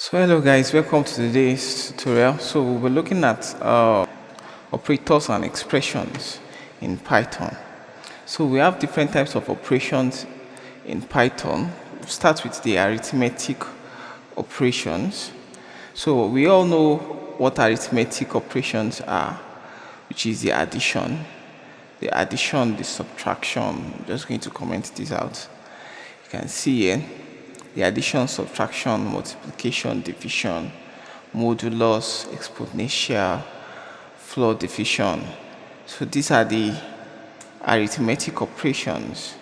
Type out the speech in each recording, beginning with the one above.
So hello guys, welcome to today's tutorial. So we'll be looking at operators and expressions in Python. So we have different types of operations in Python. We'll start with the arithmetic operations. So we all know what arithmetic operations are, which is the addition, the subtraction. I'm just going to comment this out. You can see here the addition, subtraction, multiplication, division, modulus, exponential, floor division. So these are the arithmetic operations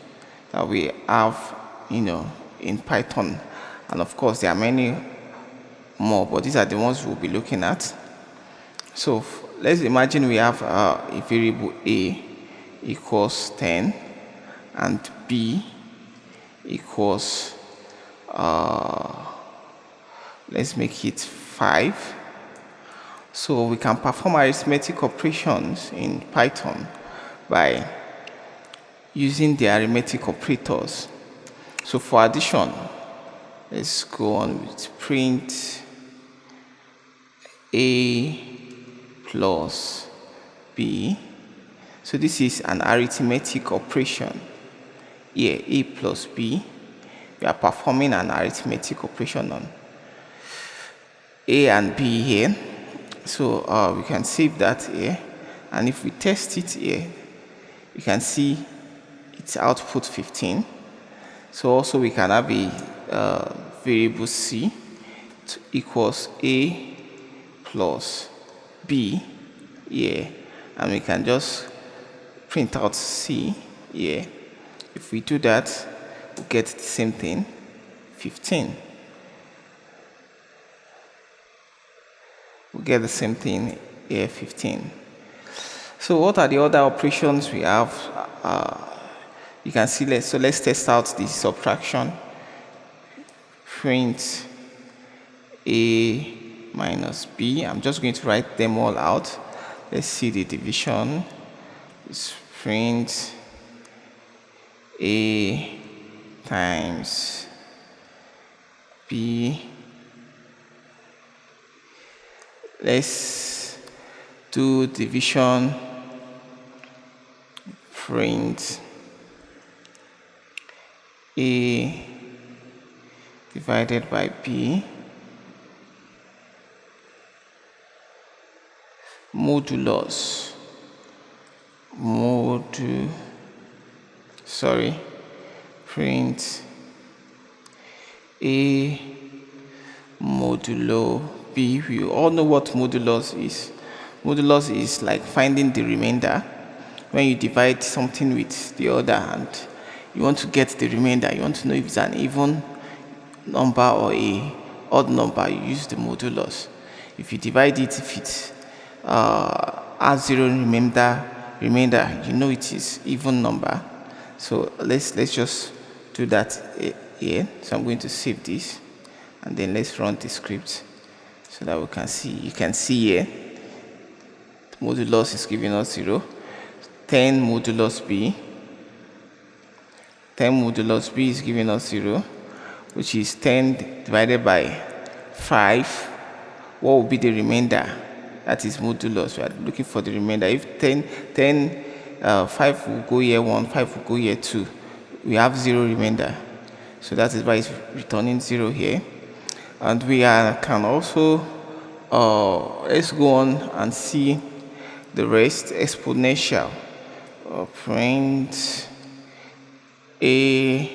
that we have, in Python. And of course, there are many more, but these are the ones we'll be looking at. So let's imagine we have a variable a equals 10 and b equals let's make it 5. So we can perform arithmetic operations in Python by using the arithmetic operators. So for addition, let's go on with print a plus b. So this is an arithmetic operation. Here, a plus b. We are performing an arithmetic operation on a and b here. So we can save that here, and if we test it here, we can see its output 15. So also we can have a variable c equals a plus b here, and we can just print out c here. If we do that, we get the same thing, 15. We get the same thing here, 15. So what are the other operations we have? You can see, let's test out the subtraction. Print a minus b. I'm just going to write them all out. Let's see the division. It's print a times b. Let's do division. Print a divided by b. Modulus. Print a modulo b. We all know what modulus is. Modulus is like finding the remainder. When you divide something with the other and you want to get the remainder, you want to know if it's an even number or a odd number, you use the modulus. If you divide it, if it has zero remainder, you know it is even number. So let's just do that here. So I'm going to save this, and then let's run the script so that we can see. You can see here the modulus is giving us 0. 10 modulus b. 10 modulus b is giving us 0, which is 10 divided by 5. What will be the remainder? That is modulus. We are looking for the remainder. If 5 will go here 1, 5 will go here 2. We have 0 remainder. So that is why it's returning 0 here. And we can also, let's go on and see the rest. Exponential. Print a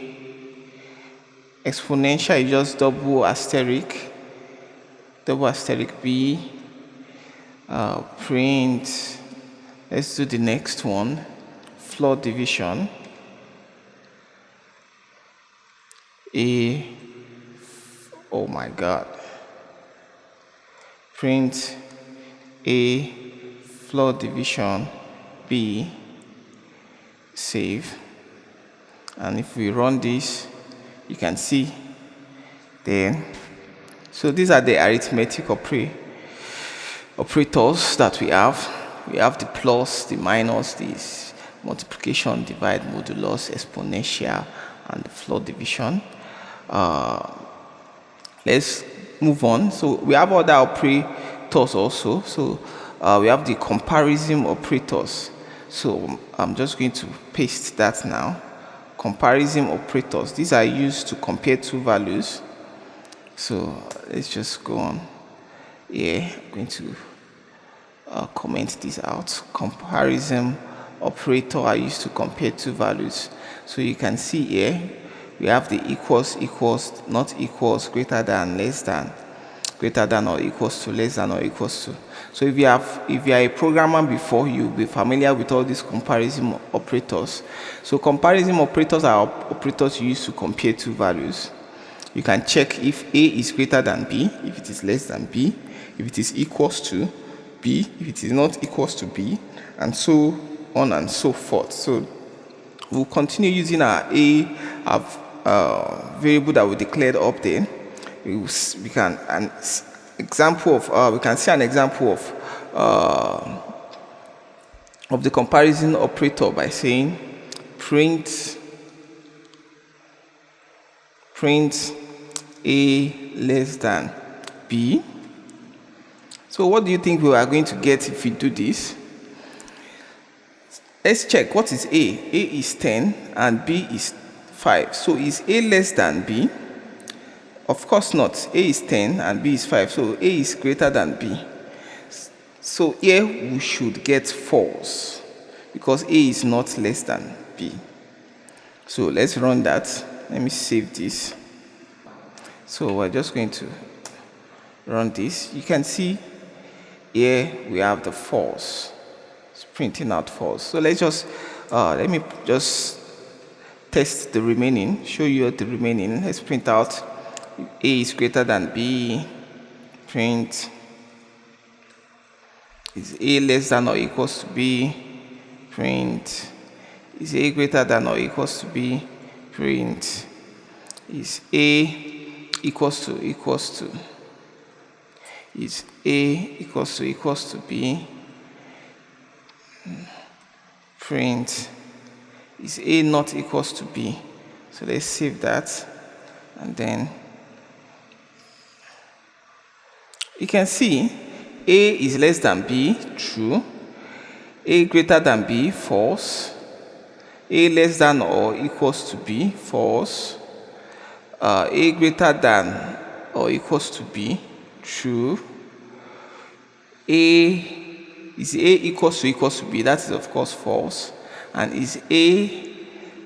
exponential is just double asterisk b. Print, let's do the next one, floor division. Oh my god. Print a floor division b. Save. And if we run this, you can see there. So these are the arithmetic operators that we have. We have the plus, the minus, the multiplication, divide, modulus, exponential, and the floor division. Let's move on. So we have other operators also. So we have the comparison operators. So I'm just going to paste that now. Comparison operators. These are used to compare two values. So let's just go on. Yeah, I'm going to comment this out. Comparison operator are used to compare two values. So you can see here we have the equals, not equals, greater than, less than, greater than or equals to, less than or equals to. So if you are a programmer before, you'll be familiar with all these comparison operators. So comparison operators are operators used to compare two values. You can check if A is greater than B, if it is less than B, if it is equals to B, if it is not equals to B, and so on and so forth. So we'll continue using our A variable that we declared up there. We can see an example of the comparison operator by saying print A less than B. So what do you think we are going to get if we do this? Let's check. What is A? A is 10 and B is 5. So is A less than B? Of course not. A is 10 and B is 5. So A is greater than B. So here we should get false because A is not less than B. So let's run that. Let me save this. So we're just going to run this. You can see here we have the false. It's printing out false. So let me just test the remaining, show you the remaining. Let's print out A is greater than B. Print is A less than or equals to B. Print is A greater than or equals to B. Print is A equals to is A equals to B. Print is A not equals to B. So let's save that, and then you can see A is less than B, true. A greater than B, false. A less than or equals to B, false. A greater than or equals to B, true. Is A equals to B, that is of course false. And is A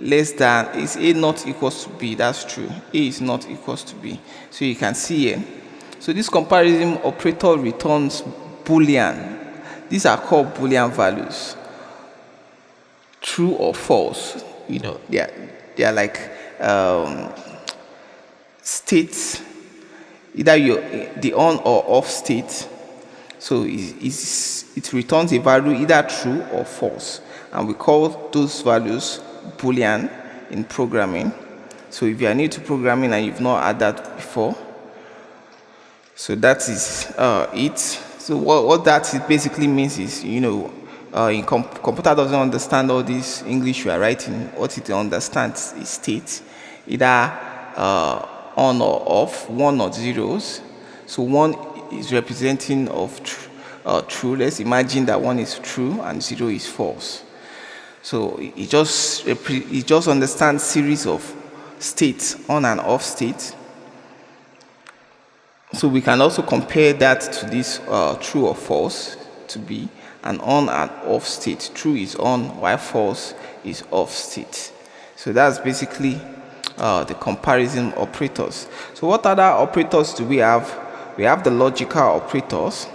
not equals to B, that's true. A is not equals to B. So you can see here. So this comparison operator returns Boolean. These are called Boolean values. True or false. You know, they are like states, either the on or off state. So it returns a value either true or false, and we call those values Boolean in programming. So if you are new to programming and you've not had that before, so that is it. So what that basically means is, computer doesn't understand all this English you are writing. What it understands is state, either on or off, one or zeros. So one is representing of true. Let's imagine that one is true and 0 is false. So it just understands series of states, on and off states. So we can also compare that to this true or false to be an on and off state. True is on while false is off state. So that's basically the comparison operators. So what other operators do we have? We have the logical operators.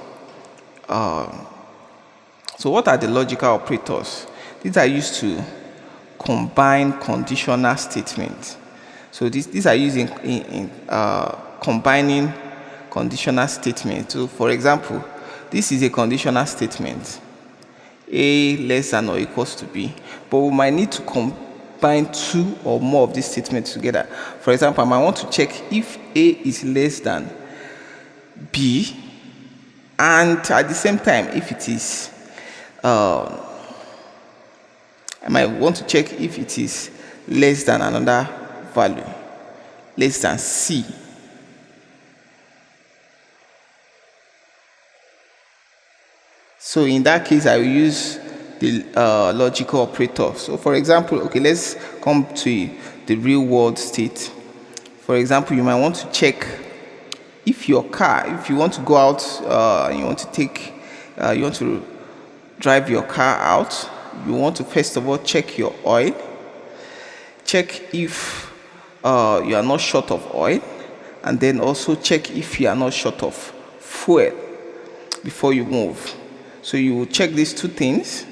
So what are the logical operators? These are used to combine conditional statements. So these are used in combining conditional statements. So for example, this is a conditional statement, A less than or equals to B, but we might need to combine two or more of these statements together. For example, I might want to check if A is less than B, and at the same time, if it is, I might want to check if it is less than another value, less than C. So in that case, I will use the logical operator. So for example, okay, let's come to the real world state. For example, you might want to check if your car, if you want to go out, you want to drive your car out, you want to first of all check your oil, check if you are not short of oil, and then also check if you are not short of fuel before you move. So you will check these two things.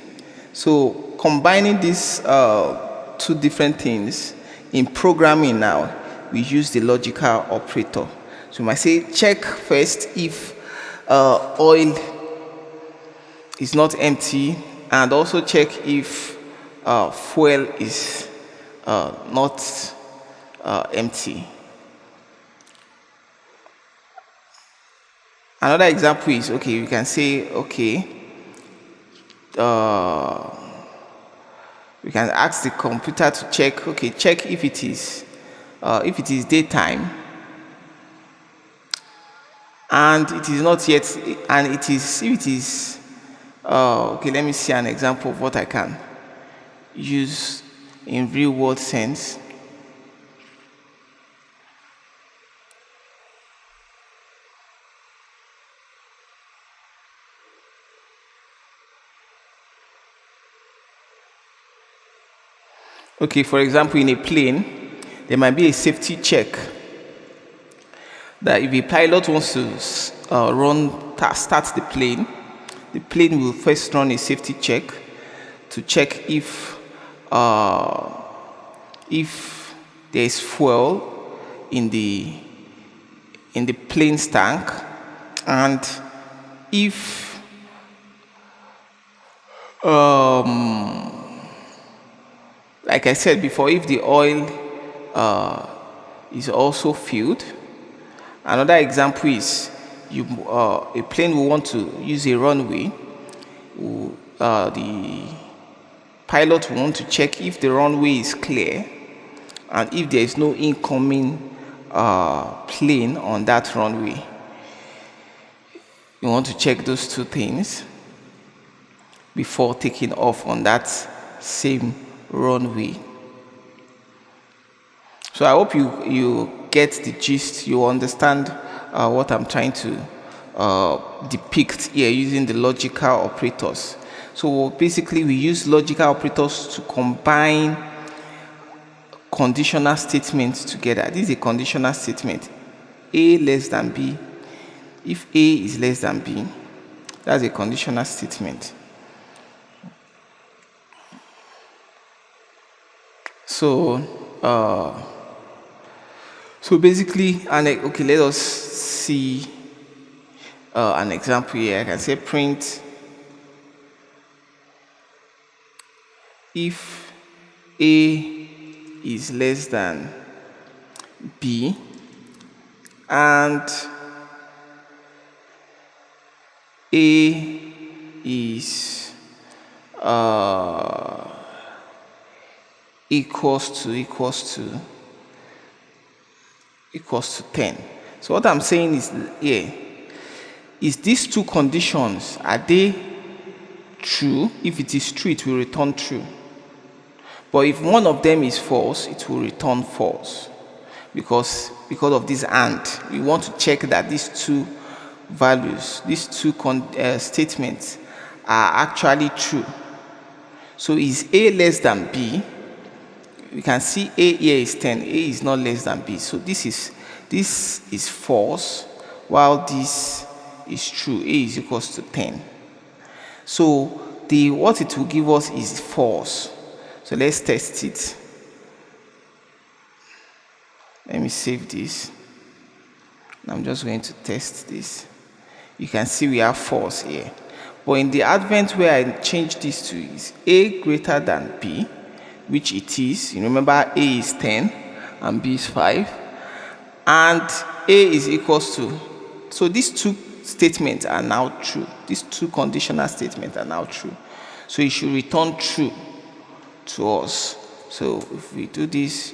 So combining these two different things in programming now, we use the logical operator. So you might say check first if oil is not empty, and also check if fuel is not empty. Another example is, okay, you can say, okay, we can ask the computer to check, okay, check if it is daytime and it is not yet, and it is, if it is, okay, let me see an example of what I can use in real world sense. Okay, for example, in a plane, there might be a safety check that if a pilot wants to start the plane will first run a safety check to check if there is fuel in the plane's tank, and if like I said before, if the oil is also filled. Another example is a plane will want to use a runway. The pilot will want to check if the runway is clear and if there is no incoming plane on that runway. You want to check those two things before taking off on that same runway. So I hope you get the gist, you understand what I'm trying to depict here using the logical operators. So basically we use logical operators to combine conditional statements together. This is a conditional statement, A less than B. If A is less than B, that's a conditional statement. So basically, okay, let us see an example here. I can say print if A is less than B and A is equals to 10. So what I'm saying is here is these two conditions, are they true? If it is true, it will return true. But if one of them is false, it will return false. Because of this and, we want to check that these two values, these two statements are actually true. So is A less than B? We can see A here is 10. A is not less than B. So this is false, while this is true. A is equals to 10. So what it will give us is false. So let's test it. Let me save this. I'm just going to test this. You can see we have false here. But in the advent where I change this to is A greater than B, which it is. You remember A is 10 and B is 5. And A is equals to. So these two statements are now true. These two conditional statements are now true. So it should return true to us. So if we do this,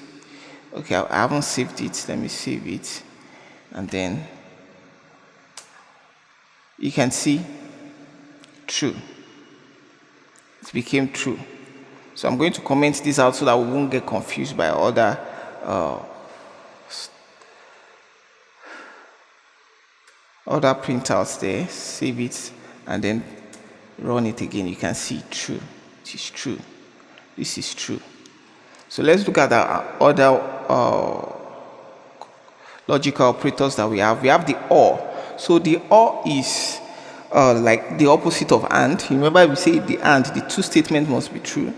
okay, I haven't saved it. Let me save it. And then you can see true. It became true. So I'm going to comment this out so that we won't get confused by other printouts there. Save it and then run it again. You can see true. It is true. This is true. So let's look at the other logical operators that we have. We have the OR. So the OR is like the opposite of AND. Remember we say the AND, the two statements must be true.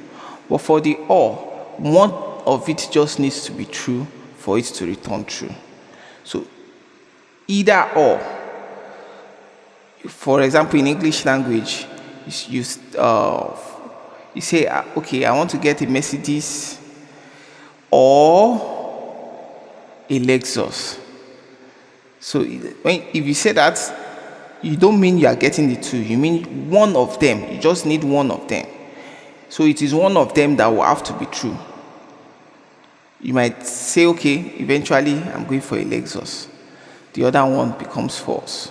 But for the OR, one of it just needs to be true for it to return true. So either or. For example, in English language, you say, okay, I want to get a Mercedes or a Lexus. So if you say that, you don't mean you are getting the two. You mean one of them. You just need one of them. So it is one of them that will have to be true. You might say, okay, eventually I'm going for a Lexus. The other one becomes false.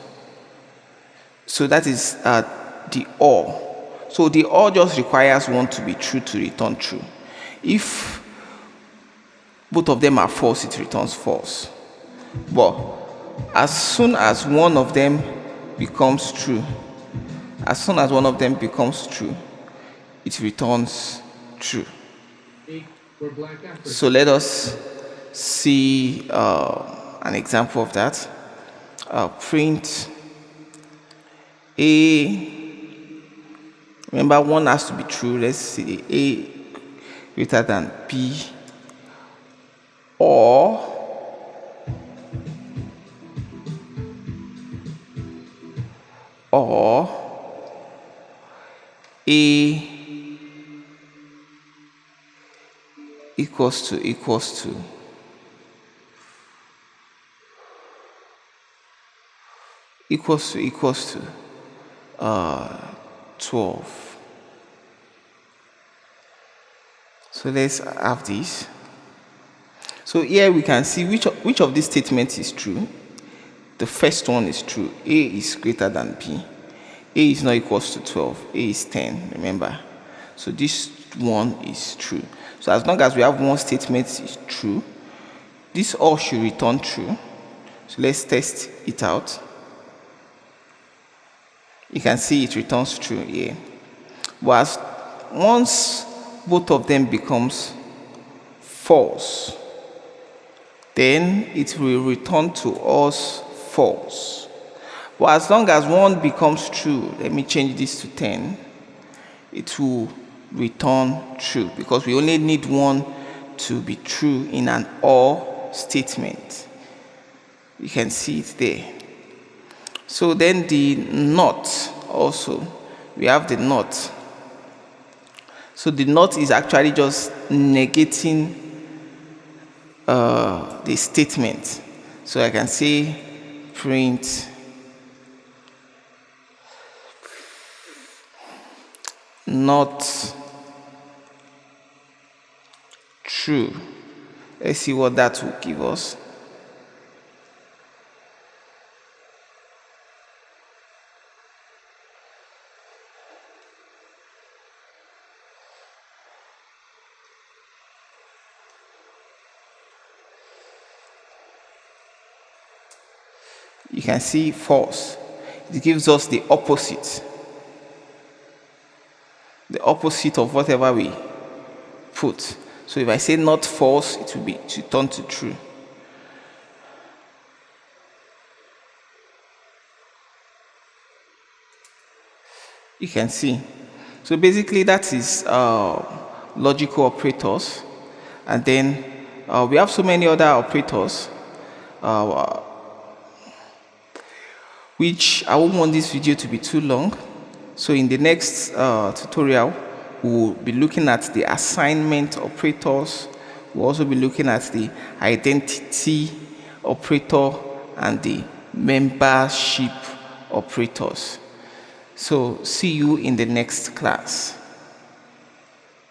So that is the OR. So the OR just requires one to be true to return true. If both of them are false, it returns false. But as soon as one of them becomes true, it returns true. So let us see an example of that. Print A. Remember, one has to be true. Let's see A greater than B, or A equals to 12. So let's have this. So here we can see which of these statements is true. The first one is true. A is greater than B. A is not equals to 12. A is 10, remember. So this one is true. So as long as we have one statement is true, this all should return true. So let's test it out. You can see it returns true here. But once both of them becomes false, then it will return to us false. But as long as one becomes true, let me change this to 10, it will return true because we only need one to be true in an OR statement. You can see it there. So then the NOT also, we have the NOT. So the NOT is actually just negating the statement. So I can say print not true. Let's see what that will give us. You can see false. It gives us the opposite. The opposite of whatever we put. So if I say not false, it will turn to true. You can see. So basically that is logical operators. And then we have so many other operators which I won't want this video to be too long. So in the next tutorial, we'll be looking at the assignment operators. We'll also be looking at the identity operator and the membership operators. So see you in the next class.